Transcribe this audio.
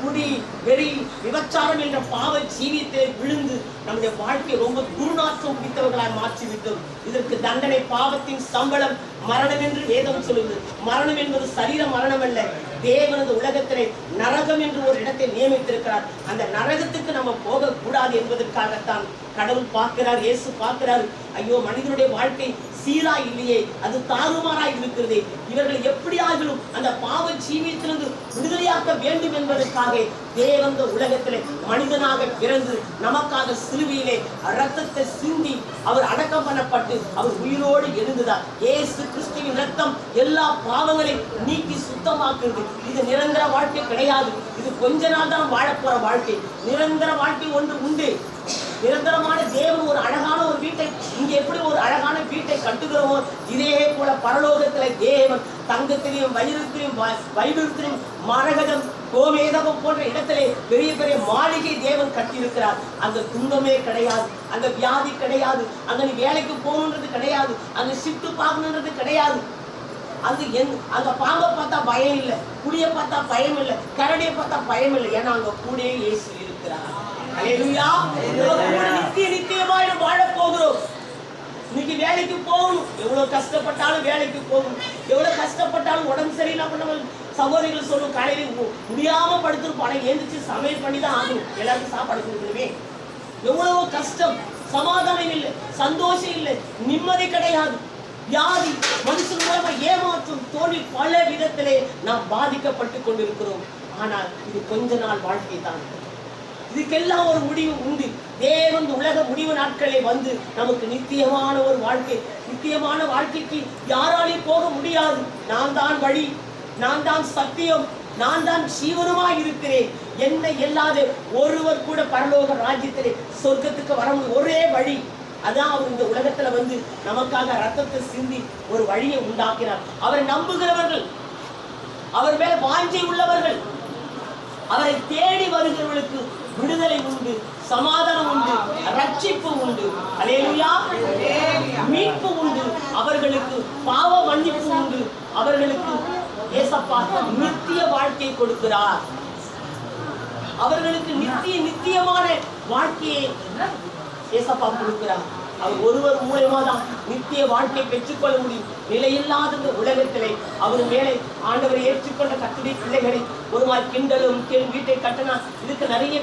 குடி, வெறி, விபச்சாரம் என்ற பாவ ஜீவியத்தை விழுந்து நம்முடைய வாழ்க்கை ரொம்ப துர்நாற்றம் பிடித்தவர்களாய் மாற்றிவிட்டோம். இதற்கு தண்டனை பாவத்தின் சம்பளம் மரணம் என்று வேதம் சொல்லுது. மரணம் என்பது சரீர மரணம் அல்ல, தேவனது உலகத்திலே நரகம் என்று ஒரு இடத்தை நியமித்திருக்கிறார். அந்த நரகத்துக்கு நம்ம போக கூடாது என்பதற்காகத்தான் கடவுள் பார்க்கிறார், இயேசு பார்க்கிறார். ஐயோ, மனிதனுடைய வாழ்க்கை சீரா இல்லையே, அது தாறுமாறாய் இருக்கிறதே, இவர்கள் எப்படியாகிலும் அந்த பாவ ஜீவியத்திலிருந்து விடுதலையாக்க வேண்டும் என்பதற்காக தேவன் உலகத்திலே மனிதனாக பிறந்து நமக்காக சிலுவையிலே இரத்தத்தை சிந்தி அவர் அடக்கம் பண்ணப்பட்டு அவர் உயிரோடு எழுந்துதார். இயேசு கிறிஸ்துவின் இரத்தம் எல்லா பாவங்களையும் நீக்கி சுத்தமாக்குறது. இது நிரந்தர வாழ்க்கை கிடையாது. இது கொஞ்ச நாள் தான் வாழப்போற வாழ்க்கை. நிரந்தர வாழ்க்கை ஒன்று உண்டு. நிரந்தரமான தேவன் ஒரு அழகான ஒரு வீட்டை, இங்கே எப்படி ஒரு அழகான வீட்டை கட்டுகிறோமோ இதே போல பரலோகத்திலே தேவன் தங்கத்திலையும் வைடூரத்திலும் மரகதம் கோமேதகம் போன்ற இடத்திலே பெரிய பெரிய மாளிகை தேவன் கட்டியிருக்கிறார். அங்க துன்பமே கிடையாது, அங்க வியாதி கிடையாது, அங்க நீ வேலைக்கு போகணுன்றது கிடையாது, அங்க ஷிஃப்ட் பார்க்கணுன்றது கிடையாது. அங்க பாம்பை பார்த்தா பயம் இல்லை, புளியை பார்த்தா பயம் இல்லை, கரடியை பார்த்தா பயம் இல்லை. ஏன்னா அங்க கூடயே இயேசு இருக்கிறார். அல்லேலூயா. நித்தியமாய் வாழ போகிறோம். இன்னைக்கு வேலைக்கு போகணும், எவ்வளவு கஷ்டப்பட்டாலும் வேலைக்கு போகணும். எவ்வளவு கஷ்டப்பட்டாலும் உடம்பு சரியில்லாம நம்ம சகோதரிகள் சொல்லும், காலையில முடியாம படுத்திருப்பாங்க, எழுந்திரிச்சு சமையல் பண்ணி தான் ஆகணும், எல்லாருக்கும் சாப்பாடு கொடுக்கணுமே. எவ்வளவு கஷ்டம், சமாதானம் இல்லை, சந்தோஷம் இல்லை, நிம்மதி கிடையாது, வியாதி, மனுஷன் மூலமா ஏமாற்றும், தோல்வி, பல விதத்திலே நாம் பாதிக்கப்பட்டு கொண்டிருக்கிறோம். ஆனால் இது கொஞ்ச நாள் வாழ்க்கை தான். இதுக்கெல்லாம் ஒரு முடிவு உண்டு. தேவன் உலக முடிவு நாட்களே வந்து நமக்கு நித்தியமான ஒரு வாழ்க்கை, நித்தியமான வாழ்க்கைக்கு யாராலையும் போக முடியாது. நான் தான் வழி, நான் தான் சத்தியம், நான் தான் ஜீவனுமாய் இருக்கிறேன். என்னை இல்லாத ஒருவர் கூட பரலோக ராஜ்யத்திலே சொர்க்கத்துக்கு வர ஒரே வழி. அதான் அவர் இந்த உலகத்துல வந்து நமக்காக ரத்தத்தை சிந்தி ஒரு வழியை உண்டாக்கினார். அவரை நம்புகிறவர்கள், அவர் மேல வாஞ்சை உள்ளவர்கள், அவரை தேடி வருகிறவர்களுக்கு விடுதலை உண்டு, சமாதானம் உண்டு, ரட்சிப்பு உண்டு, அல்லேலூயா, மீட்பு உண்டு. அவர்களுக்கு பாவ மன்னிப்பு உண்டு. அவர்களுக்கு ஏசப்பா நித்திய வாழ்க்கை கொடுக்கிறார். அவர்களுக்கு நித்தியமான வாழ்க்கையை ஏசப்பா கொடுக்கிறார். அவர் ஒருவர் மூலமா தான் நித்திய வாழ்க்கை பெற்றுக்கொள்ள முடியும். நிலையில்லாத உலகத்திலே அவர் மேலே ஆண்டவரை ஏற்றுக்கொண்ட கர்த்தருடைய பிள்ளைகளை ஒரு மாதிரி கிண்டலும் வீட்டை கட்டினா இதுக்கு நிறைய